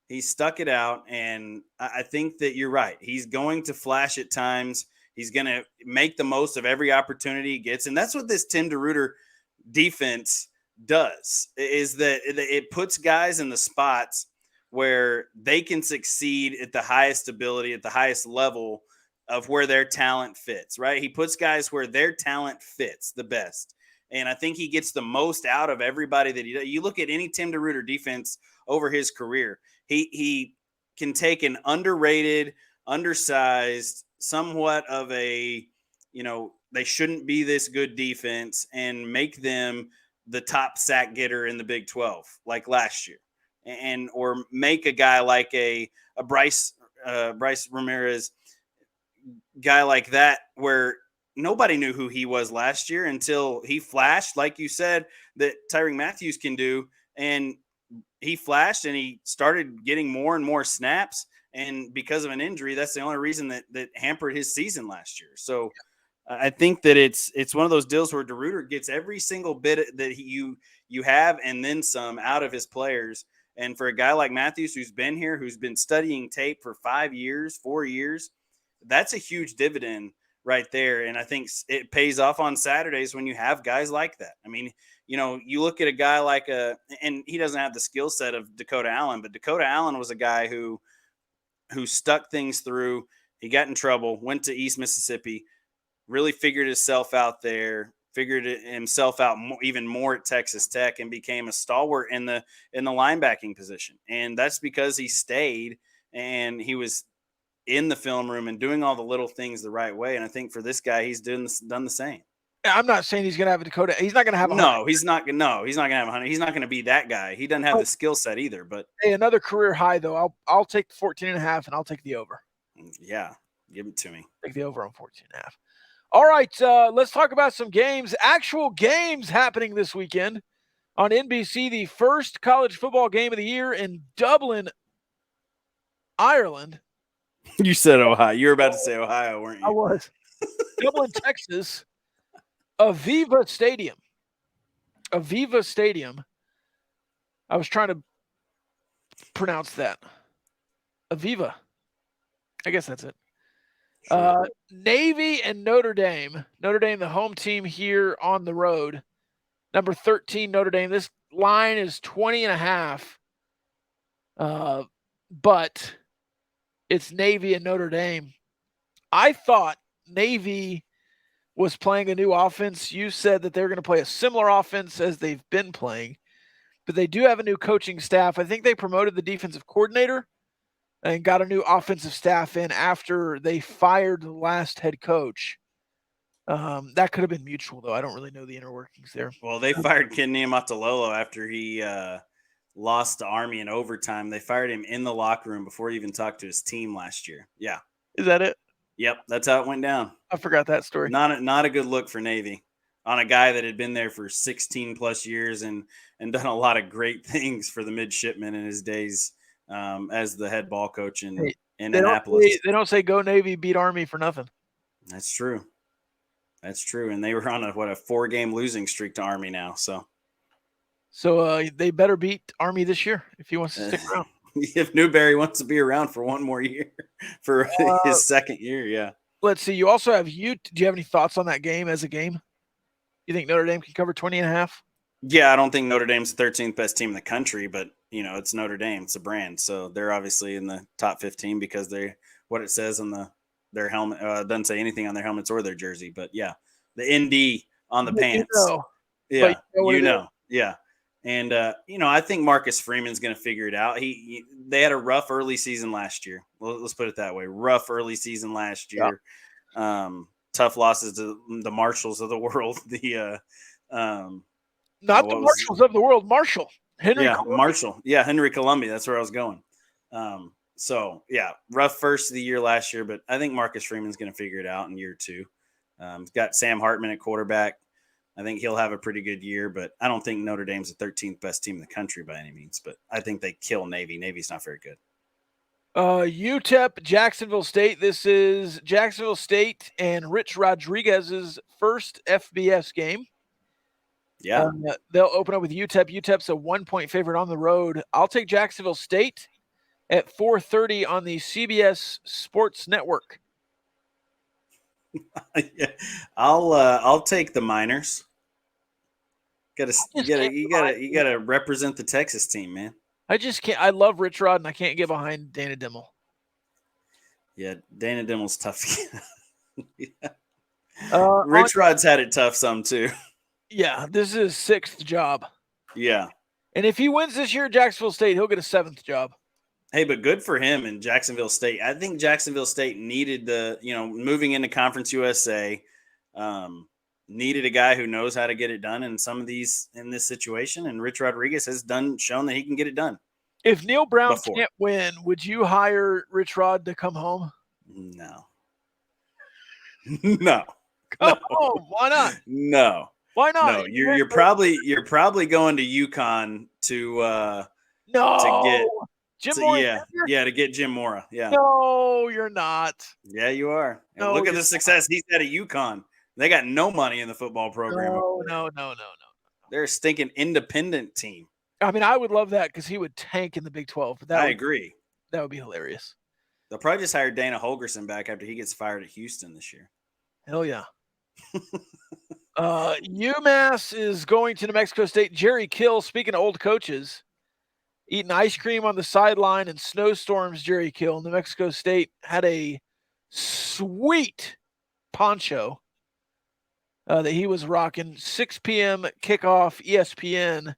He stuck it out, and I think that you're right. He's going to flash at times. He's going to make the most of every opportunity he gets, and that's what this Tim DeRuyter defense does, is that it puts guys in the spots where they can succeed at the highest ability, at the highest level of where their talent fits, right? He puts guys where their talent fits the best. And I think he gets the most out of everybody that he does. You look at any Tim DeRuyter defense over his career, he can take an underrated, undersized, somewhat of a, they shouldn't be this good defense and make them the top sack getter in the Big 12, like last year. Or make a guy like a Bryce Ramirez, guy like that, where nobody knew who he was last year until he flashed, like you said, that Tyrann Mathieu can do. And he flashed and he started getting more and more snaps. And because of an injury, that's the only reason that hampered his season last year. So I think that it's one of those deals where DeRuyter gets every single bit that you have and then some out of his players. And for a guy like Matthews, who's been here, who's been studying tape for 4 years, that's a huge dividend right there. And I think it pays off on Saturdays when you have guys like that. I mean, you look at a guy like and he doesn't have the skill set of Dakota Allen, but Dakota Allen was a guy who stuck things through. He got in trouble, went to East Mississippi, really figured himself out there, figured himself out even more at Texas Tech, and became a stalwart in the linebacking position. And that's because he stayed and he was in the film room and doing all the little things the right way. And I think for this guy, he's done the same. I'm not saying he's going to have a Dakota. He's not going to have he's not going to have 100. He's not going to be that guy. He doesn't have the skill set either. But hey, another career high though. I'll take 14.5 and I'll take the over. Yeah, give it to me. Take the over on 14.5. All right, let's talk about some games. Actual games happening this weekend on NBC. The first college football game of the year in Dublin, Ireland. You said Ohio. You were about to say Ohio, weren't you? I was. Dublin, Texas. Aviva Stadium. I was trying to pronounce that. Aviva. I guess that's it. Sure. Navy and Notre Dame. Notre Dame, the home team here on the road. Number 13, Notre Dame. This line is 20.5. But it's Navy and Notre Dame. I thought Navy was playing a new offense. You said that they're going to play a similar offense as they've been playing, but they do have a new coaching staff. I think they promoted the defensive coordinator and got a new offensive staff in after they fired the last head coach. That could have been mutual, though. I don't really know the inner workings there. Well, they fired Ken Niumatalolo after he lost to Army in overtime. They fired him in the locker room before he even talked to his team last year. Yeah. Is that it? Yep, that's how it went down. I forgot that story. Not a good look for Navy on a guy that had been there for 16 plus years and done a lot of great things for the midshipmen in his days as the head ball coach in Annapolis. They don't say go Navy, beat Army for nothing. That's true. That's true. And they were on a 4-game losing streak to Army now. So they better beat Army this year if he wants to stick around. If Newberry wants to be around for one more year, for his second year, yeah. Let's see. You also have Do you have any thoughts on that game as a game? You think Notre Dame can cover 20.5? Yeah, I don't think Notre Dame's the 13th best team in the country, but it's Notre Dame. It's a brand, so they're obviously in the top 15 because what it says on their helmet doesn't say anything on their helmets or their jersey. But yeah, the ND on the pants. Yeah, yeah. And I think Marcus Freeman's going to figure it out. They had a rough early season last year. Let's put it that way. Rough early season last year. Yeah. Tough losses to the Marshalls of the world. Not the Marshalls of the world. Marshall. Marshall. Yeah, Henry Columbia. That's where I was going. So yeah, rough first of the year last year, but I think Marcus Freeman's going to figure it out in year 2. Got Sam Hartman at quarterback. I think he'll have a pretty good year, but I don't think Notre Dame's the 13th best team in the country by any means. But I think they kill Navy. Navy's not very good. UTEP, Jacksonville State. This is Jacksonville State and Rich Rodriguez's first FBS game. Yeah. They'll open up with UTEP. UTEP's a 1-point favorite on the road. I'll take Jacksonville State at 4:30 on the CBS Sports Network. Yeah. I'll take the Miners. You gotta represent the Texas team, man. I just can't. I love Rich Rod, and I can't get behind Dana Dimel. Yeah, Dana Dimmel's tough. Yeah. Rich Rod's had it tough some too. Yeah, this is his 6th job. Yeah, and if he wins this year at Jacksonville State, he'll get a 7th job. Hey, but good for him in Jacksonville State. I think Jacksonville State needed moving into Conference USA. Needed a guy who knows how to get it done in this situation, and Rich Rodriguez has shown that he can get it done. If Neil Brown can't win, would you hire Rich Rod to come home? No. Come home. Why not? No. Why not? No, you're probably going to UConn to get Jim Mora. Yeah, to get Jim Mora. Yeah. No, you're not. Yeah, you are. No, look at the success he's had at UConn. They got no money in the football program. No. They're a stinking independent team. I mean, I would love that because he would tank in the Big 12. But I agree. That would be hilarious. They'll probably just hire Dana Holgerson back after he gets fired at Houston this year. Hell yeah. UMass is going to New Mexico State. Jerry Kill, speaking of old coaches, eating ice cream on the sideline and snowstorms. Jerry Kill. New Mexico State had a sweet poncho that he was rocking. 6 p.m. kickoff, ESPN.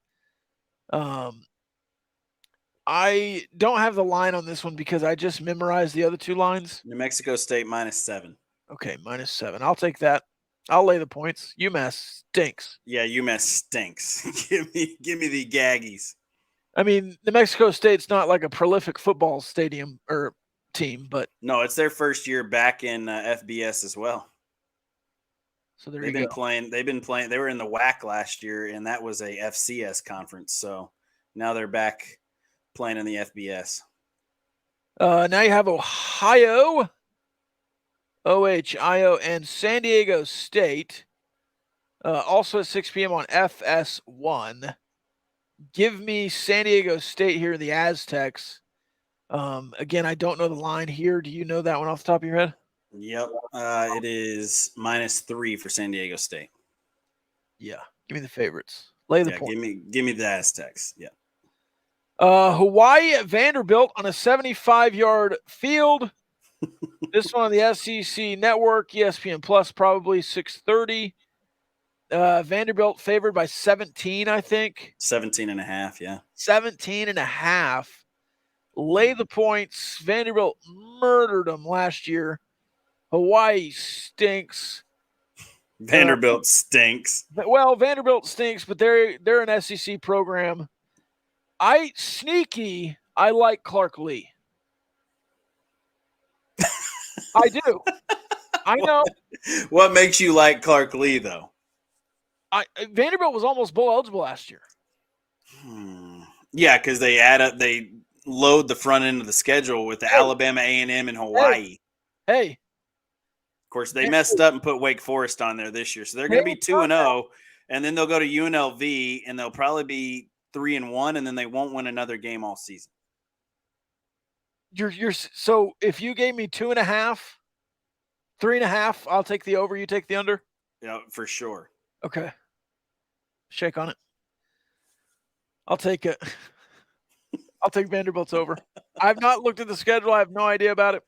I don't have the line on this one because I just memorized the other 2 lines. New Mexico State -7. Okay, -7. I'll take that. I'll lay the points. UMass stinks. Yeah, UMass stinks. give me the Gaggies. I mean, New Mexico State's not like a prolific football stadium or team, but no, it's their first year back in FBS as well. So they've been playing. They were in the WAC last year, and that was a FCS conference. So now they're back playing in the FBS. Now you have Ohio, OHIO, and San Diego State. Also at 6 p.m. on FS1. Give me San Diego State here, the Aztecs. Again, I don't know the line here. Do you know that one off the top of your head? Yep. It is -3 for San Diego State. Yeah. Give me the favorites. Lay the Yeah, point. give me the Aztecs. Yeah. Hawaii at Vanderbilt on a 75-yard field. This one on the SEC Network, ESPN Plus, probably 6:30. Vanderbilt favored by 17, I think. 17.5. Yeah. 17.5. Lay the points. Vanderbilt murdered them last year. Hawaii stinks. Vanderbilt stinks. Well, Vanderbilt stinks, but they're an SEC program. I like Clark Lee. I do. I know. What makes you like Clark Lee, though? Vanderbilt was almost bowl eligible last year. Yeah, because they load the front end of the schedule with the Alabama, A&M, and Hawaii. Hey. Of course, they messed up and put Wake Forest on there this year, so they're going to be 2-0, and then they'll go to UNLV, and they'll probably be 3-1, and then they won't win another game all season. So if you gave me 2.5, 3.5, I'll take the over. You take the under. Yeah, for sure. Okay. Shake on it. I'll take it. I'll take Vanderbilt's over. I've not looked at the schedule. I have no idea about it.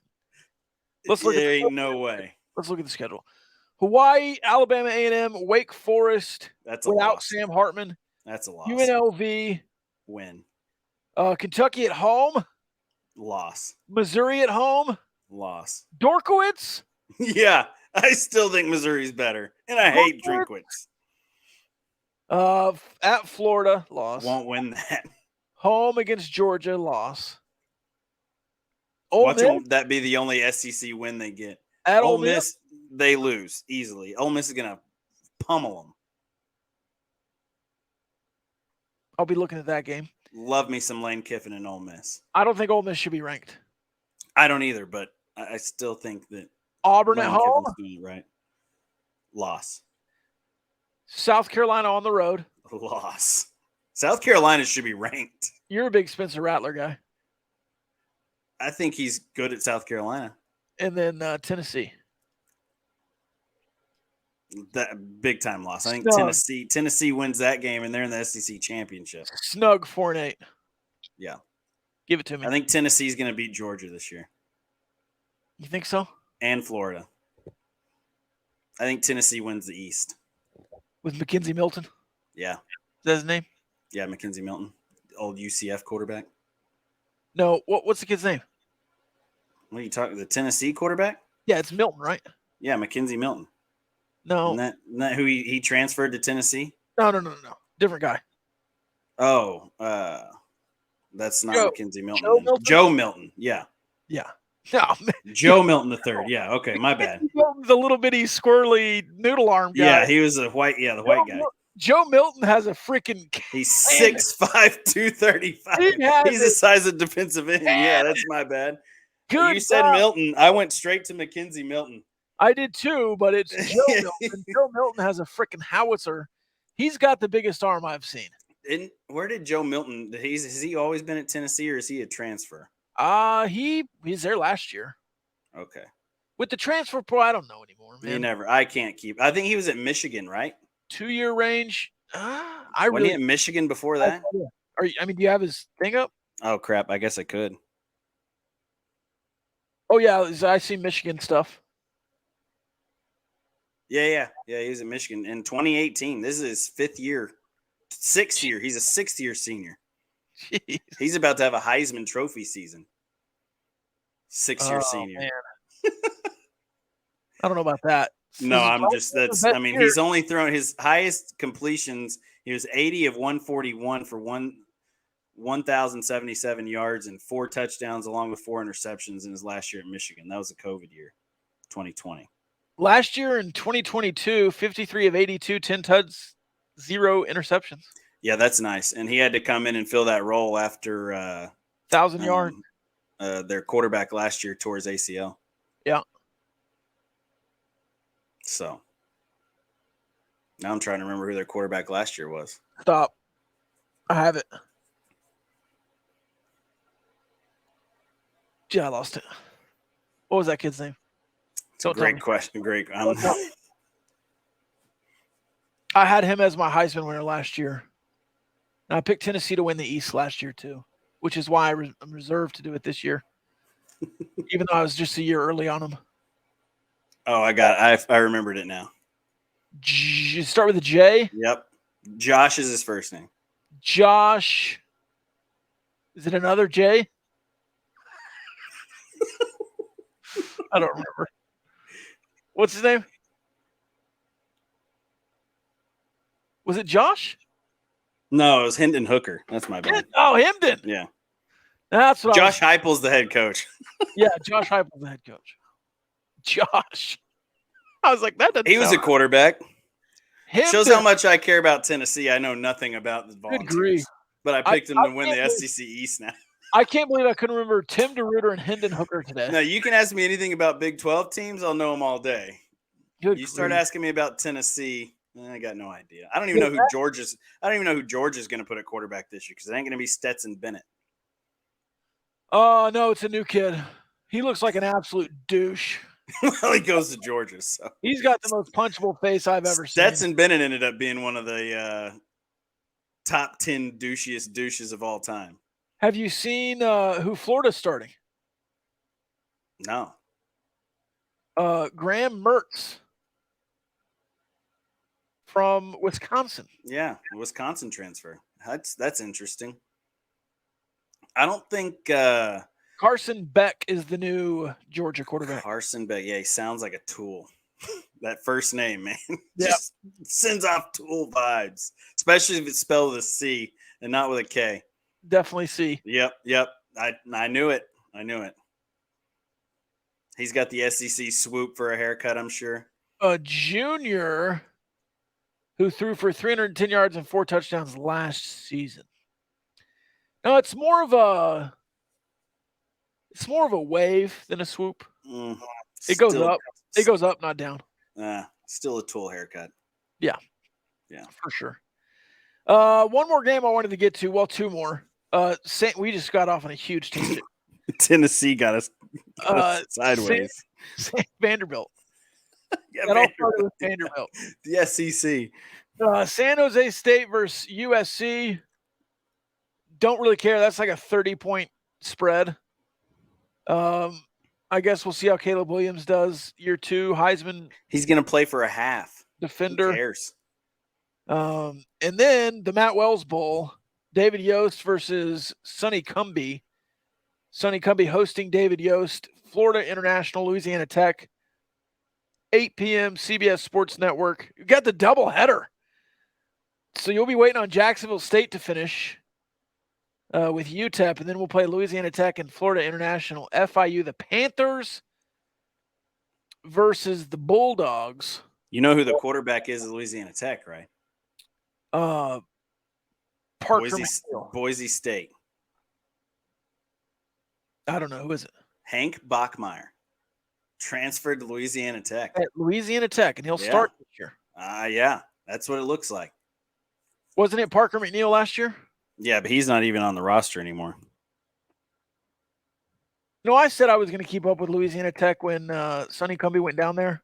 Let's look. There ain't no way. Let's look at the schedule. Hawaii, Alabama A&M, Wake Forest. That's a without loss. Sam Hartman. That's a loss. UNLV. Win. Kentucky at home. Loss. Missouri at home. Loss. Dorkowitz. Yeah, I still think Missouri's better, and I hate Drinkwitz. At Florida, loss. Won't win that. Home against Georgia, loss. Watch that be the only SEC win they get. At Ole Miss, they lose easily. Ole Miss is going to pummel them. I'll be looking at that game. Love me some Lane Kiffin and Ole Miss. I don't think Ole Miss should be ranked. I don't either, but I still think that Auburn at home. doing it right. Loss. South Carolina on the road. Loss. South Carolina should be ranked. You're a big Spencer Rattler guy. I think he's good at South Carolina. And then Tennessee. That big time loss. I think Tennessee wins that game, and they're in the SEC championship. Snug 4-8. Yeah. Give it to me. I think Tennessee's going to beat Georgia this year. You think so? And Florida. I think Tennessee wins the East. With McKenzie Milton? Yeah. Is that his name? Yeah, McKenzie Milton. Old UCF quarterback. No, what's the kid's name? What are you talking? The Tennessee quarterback? Yeah, it's Milton, right? Yeah, McKenzie Milton. No. Isn't that who he transferred to Tennessee? No. Different guy. Oh, that's not McKenzie Milton. Joe Milton. Yeah. Yeah. No, Joe Milton III. Yeah. Okay. My bad. Milton's a little bitty squirrely noodle arm guy. Yeah, he was the white guy. Joe Milton has a freaking. He's 6'5", 235. He's the size of defensive end. Yeah, that's my bad. Good. You said Milton. I went straight to McKenzie Milton. I did too, but it's Joe Milton. Joe Milton has a freaking howitzer. He's got the biggest arm I've seen. Where did Joe Milton? Has he always been at Tennessee, or is he a transfer? He's there last year. Okay. With the transfer portal, I don't know anymore, man. I can't keep. I think he was at Michigan, right? 2-year range. Wasn't he at Michigan before that? Do you have his thing up? Oh crap! I guess I could. Oh yeah, I see Michigan stuff. Yeah. He was at Michigan in 2018. This is his 6th year. He's a 6th-year senior. Jeez. He's about to have a Heisman Trophy season. 6-year senior. Man. I don't know about that. No, he's only thrown his highest completions. He was 80 of 141 for 1,077 yards and 4 touchdowns, along with 4 interceptions in his last year at Michigan. That was a COVID year, 2020. Last year in 2022, 53 of 82, 10 touchdowns, 0 interceptions. Yeah, that's nice. And he had to come in and fill that role after 1,000 yards. Their quarterback last year tore his ACL. Yeah. So now I'm trying to remember who their quarterback last year was. Stop. I have it. Yeah, I lost it. What was that kid's name? It's a Don't tell great me. question. Great. I had him as my Heisman winner last year. And I picked Tennessee to win the East last year too, which is why I'm reserved to do it this year, even though I was just a year early on him. Oh, I remembered it now. Start with a J. Yep. Josh is his first name. Josh. Is it another J? I don't remember. What's his name? Was it Josh? No, it was Hendon Hooker. That's my bad. Oh, Hemden. Yeah. That's what Josh Heupel's the head coach. Yeah, Josh Heupel, the head coach. Josh. I was like, that doesn't He was a sound right. quarterback. Hemden. Shows how much I care about Tennessee. I know nothing about the Good Volunteers. grief. But I picked him to win the can't SEC East now. I can't believe I couldn't remember Tim DeRuyter and Hendon Hooker today. No, you can ask me anything about Big 12 teams. I'll know them all day. Good You start grief. asking me about Tennessee, I got no idea. I don't even know who Georgia's going to put at quarterback this year because it ain't going to be Stetson Bennett. Oh, no, it's a new kid. He looks like an absolute douche. Well, he goes to Georgia, so He's got the most punchable face I've ever seen. Stetson Bennett ended up being one of the top 10 douchiest douches of all time. Have you seen who Florida's starting? No. Graham Mertz from Wisconsin. Yeah, Wisconsin transfer. That's interesting. I don't think Carson Beck is the new Georgia quarterback. Carson Beck. Yeah, he sounds like a tool. That first name, man, Yep. just sends off tool vibes, especially if it's spelled with a C and not with a K. Definitely see. Yep. I knew it. He's got the SEC swoop for a haircut, I'm sure. A junior who threw for 310 yards and 4 touchdowns last season. No, it's more of a wave than a swoop. It goes up. It goes up, not down. Still a tool haircut. Yeah, for sure. One more game I wanted to get to. Well, two more. We just got off on a huge tangent. Tennessee got us sideways. Vanderbilt. Yeah, That all started with Vanderbilt. The SEC. San Jose State versus USC. Don't really care. That's like a 30-point spread. I guess we'll see how Caleb Williams does year 2. Heisman. He's going to play for a half. Defender. Who cares? And then the Matt Wells Bowl. David Yost versus Sonny Cumbie. Sonny Cumbie hosting David Yost. Florida International, Louisiana Tech. 8 p.m. CBS Sports Network. You got the double header. So you'll be waiting on Jacksonville State to finish with UTEP, and then we'll play Louisiana Tech and Florida International. FIU, the Panthers versus the Bulldogs. You know who the quarterback is at Louisiana Tech, right? Parker Boise State. I don't know. Who is it? Hank Bachmeier. Transferred to Louisiana Tech. At Louisiana Tech, and he'll start this year. Yeah, that's what it looks like. Wasn't it Parker McNeil last year? Yeah, but he's not even on the roster anymore. No, I said I was going to keep up with Louisiana Tech when Sonny Cumbie went down there.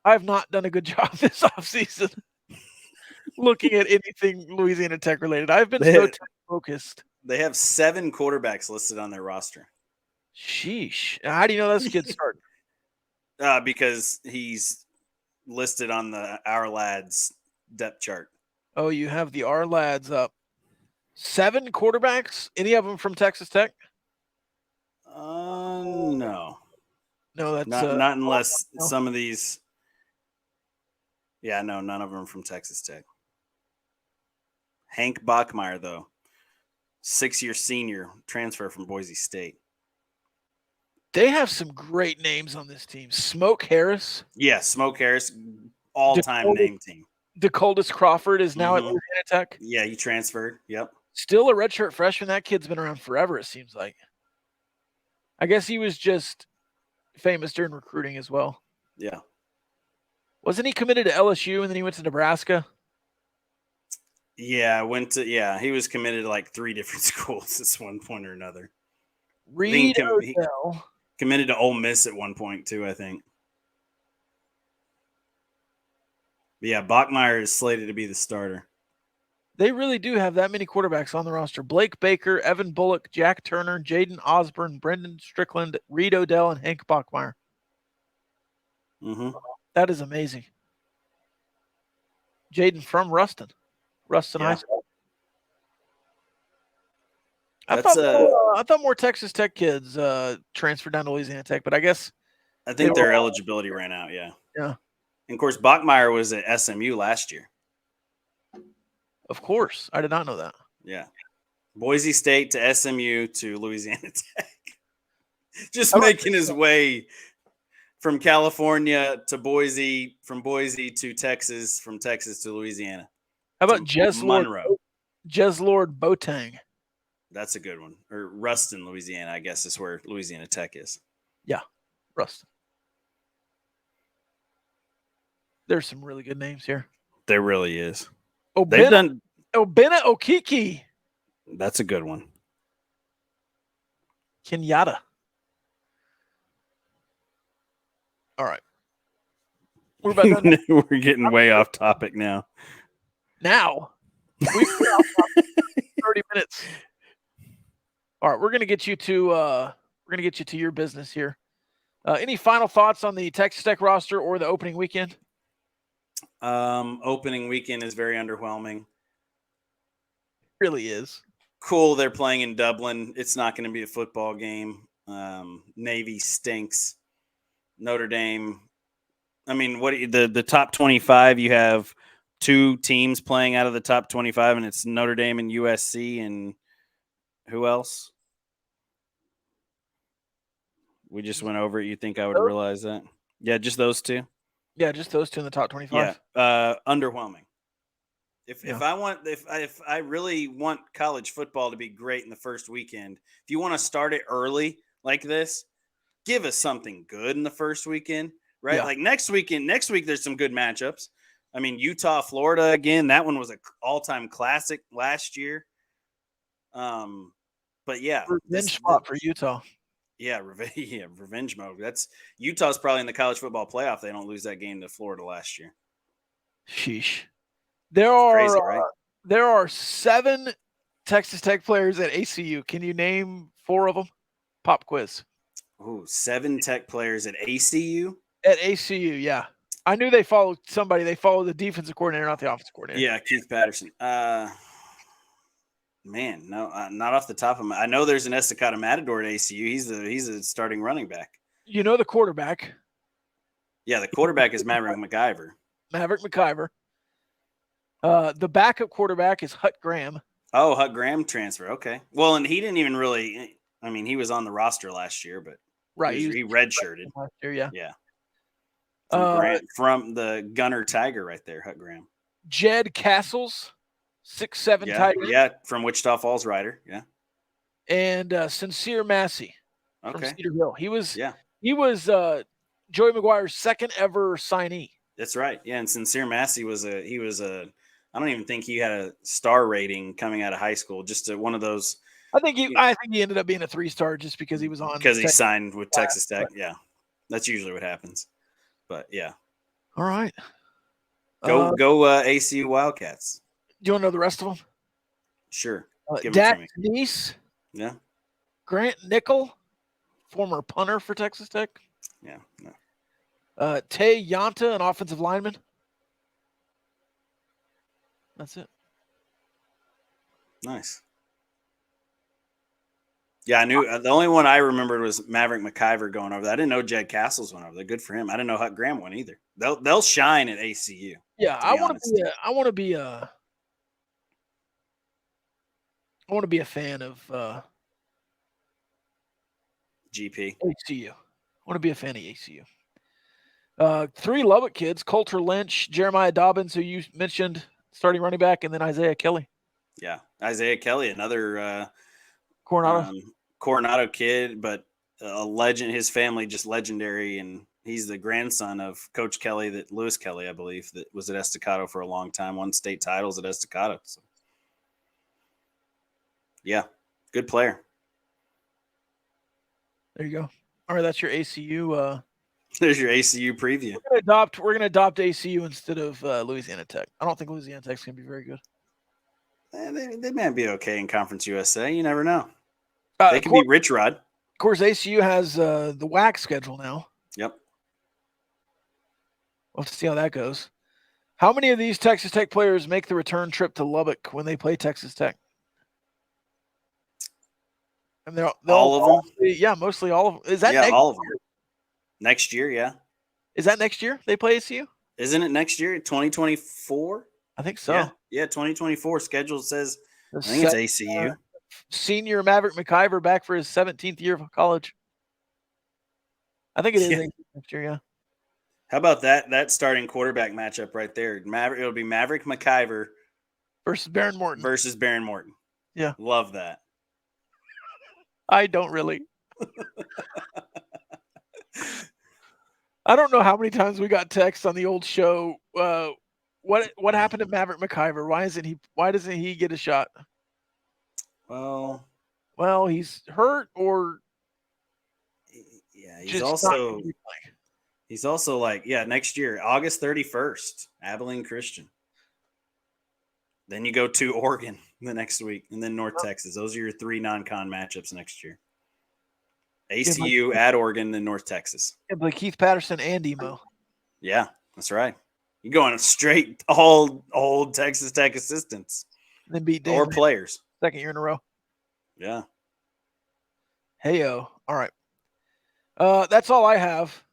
I have not done a good job this offseason looking at anything Louisiana Tech related. I've been so focused. They have 7 quarterbacks listed on their roster. Sheesh. How do you know that's a good start? Because he's listed on the Our Lads depth chart. Oh, you have the R Lads up. 7 quarterbacks? Any of them from Texas Tech? No. No, that's not unless some of these. Yeah, no, none of them are from Texas Tech. Hank Bachmeier, though, 6-year senior, transfer from Boise State. They have some great names on this team. Smoke Harris. Yeah, Smoke Harris, all-time name team. DeColdis Crawford is now at Louisiana Tech. Yeah, he transferred. Yep. Still a redshirt freshman. That kid's been around forever, it seems like. I guess he was just famous during recruiting as well. Yeah. Wasn't he committed to LSU and then he went to Nebraska? Yeah, he was committed to like 3 different schools at one point or another. Reed he Odell. committed to Ole Miss at one point too, I think. But yeah, Bachmeier is slated to be the starter. They really do have that many quarterbacks on the roster. Blake Baker, Evan Bullock, Jack Turner, Jaden Osborne, Brendan Strickland, Reed Odell, and Hank Bachmeier. Mm-hmm. That is amazing. Jaden from Ruston High School. I thought more Texas Tech kids transferred down to Louisiana Tech, but I guess I think their eligibility ran out. Yeah. Yeah. And of course, Bachmeier was at SMU last year. Of course, I did not know that. Yeah, Boise State to SMU to Louisiana Tech. Just making his way from California to Boise, from Boise to Texas, from Texas to Louisiana. How about Jez Lord Boateng? That's a good one. Or Ruston, Louisiana, I guess is where Louisiana Tech is. Yeah, Ruston. There's some really good names here. There really is. Obena Okiki. That's a good one. Kenyatta. All right. We're about done. We're getting way off topic now. Now. We've been off topic 30 minutes. All right, we're gonna get you to your business here. Any final thoughts on the Texas Tech roster or the opening weekend? Opening weekend is very underwhelming. It really is. Cool, they're playing in Dublin. It's not going to be a football game. Navy stinks. Notre Dame. I mean, the top 25? You have two teams playing out of the top 25, and it's Notre Dame and USC, and who else? We just went over it. You think I would realize that? Yeah, just those two. Yeah, just those two in the top 25. Yeah, underwhelming. If I really want college football to be great in the first weekend, if you want to start it early like this, give us something good in the first weekend, right? Yeah. Like next week there's some good matchups. I mean, Utah, Florida again. That one was an all-time classic last year. But yeah, revenge spot for Utah. Yeah, revenge mode. That's Utah's probably in the college football playoff. They don't lose that game to Florida last year. Sheesh. There are crazy, right? There are 7 Texas Tech players at ACU. Can you name 4 of them? Pop quiz. Oh, 7 Tech players at ACU? At ACU, yeah. I knew they followed somebody. They followed the defensive coordinator, not the offensive coordinator. Yeah, Keith Patterson. Man, no, not off the top of my. I know there's an Estacado Matador at ACU. He's a starting running back. You know the quarterback. Yeah, the quarterback is Maverick McIver. Maverick McIver. The backup quarterback is Hut Graham. Oh, Hut Graham transfer. Okay. Well, and he didn't even really. I mean, he was on the roster last year, but right, he redshirted last year. Yeah. Yeah. From the Gunner Tiger right there, Hut Graham. Jed Castles, 6'7" Tiger. Yeah, from Wichita Falls Rider. Yeah. And Sincere Massey from Cedar Hill. He was Joey McGuire's second ever signee. That's right. Yeah, and Sincere Massey was I don't even think he had a star rating coming out of high school. Just one of those. I think he ended up being a 3-star just because he was on. Because he signed with Texas Tech. Yeah, that's usually what happens. But yeah. All right. Go ACU Wildcats. Do you want to know the rest of them? Sure. Dak Denise. Yeah. Grant Nickel, former punter for Texas Tech. Yeah. No. Tay Yanta, an offensive lineman. That's it. Nice. Yeah, I knew the only one I remembered was Maverick McIver going over there. I didn't know Jed Castles went over there. Good for him. I didn't know Hut Graham went either. They'll shine at ACU. Yeah, I want to be a fan of GP. ACU. I want to be a fan of ACU. 3 Lubbock kids: Coulter Lynch, Jeremiah Dobbins, who you mentioned, starting running back, and then Isaiah Kelly. Yeah, Isaiah Kelly, another Coronado kid, but a legend. His family just legendary, and he's the grandson of Coach Kelly, Lewis Kelly, I believe, that was at Estacado for a long time, won state titles at Estacado. So. Yeah, good player. There you go. All right, that's your ACU. There's your ACU preview. We're gonna adopt ACU instead of Louisiana Tech. I don't think Louisiana Tech's gonna be very good. They might be okay in Conference USA. You never know. They Of could course, be Rich Rod. of course, ACU has the WAC schedule now. Yep. We'll have to see how that goes. How many of these Texas Tech players make the return trip to Lubbock when they play Texas Tech? And they're All of them? Yeah, mostly all of them. Is that all of them. Next year, yeah. Is that next year they play ACU? Isn't it next year? 2024? I think so. Yeah, 2024 schedule says I think it's ACU. Senior Maverick McIver back for his 17th year of college. I think it is next year, yeah. How about that starting quarterback matchup right there? It'll be Maverick McIver versus Baron Morton. Yeah. Love that. I don't really. I don't know how many times we got texts on the old show. What happened to Maverick McIver? Why doesn't he get a shot? Well, he's hurt or he's also next year, August 31st, Abilene Christian. Then you go to Oregon the next week, and then North Texas. Those are your 3 non-con matchups next year. ACU at Oregon, then North Texas. Yeah, but Keith Patterson and Emo. Yeah, that's right. You're going straight all old Texas Tech assistants. And then beat Dan or players. Second year in a row. Yeah. Heyo. All right. That's all I have.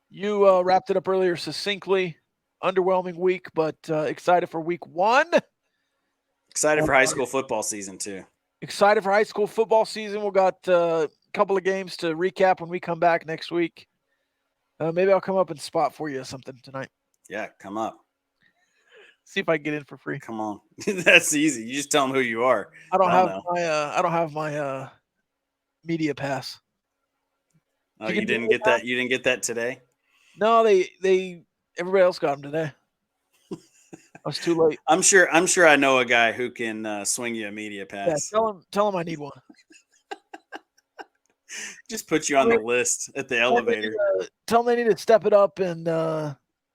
You wrapped it up earlier succinctly. Underwhelming week, but excited for week 1. Excited for high school football season too. Excited for high school football season. We've got a couple of games to recap when we come back next week. Maybe I'll come up and spot for you something tonight. Yeah, come up. See if I can get in for free. Come on. That's easy. You just tell them who you are. I don't have my media pass. Oh, you didn't get that? You didn't get that today? No, everybody else got them today. I was too late. I'm sure I know a guy who can swing you a media pass. Yeah, tell him I need one. Just put you on the list at the elevator. Tell them they need to step it up and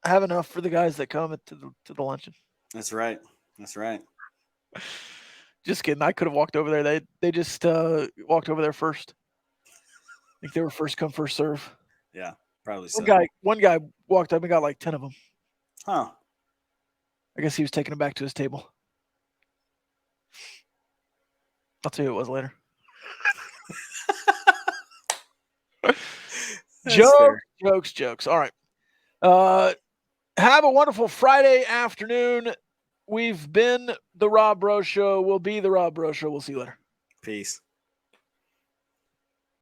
have enough for the guys that come to the luncheon. That's right. Just kidding. I could have walked over there. They just walked over there first. I think they were first come, first serve. Yeah, probably so. One guy walked up and got like 10 of them. Huh. I guess he was taking them back to his table. I'll tell you who it was later. Jokes. All right. Have a wonderful Friday afternoon. We've been the Rob Bro Show. We'll be the Rob Bro Show. We'll see you later. Peace.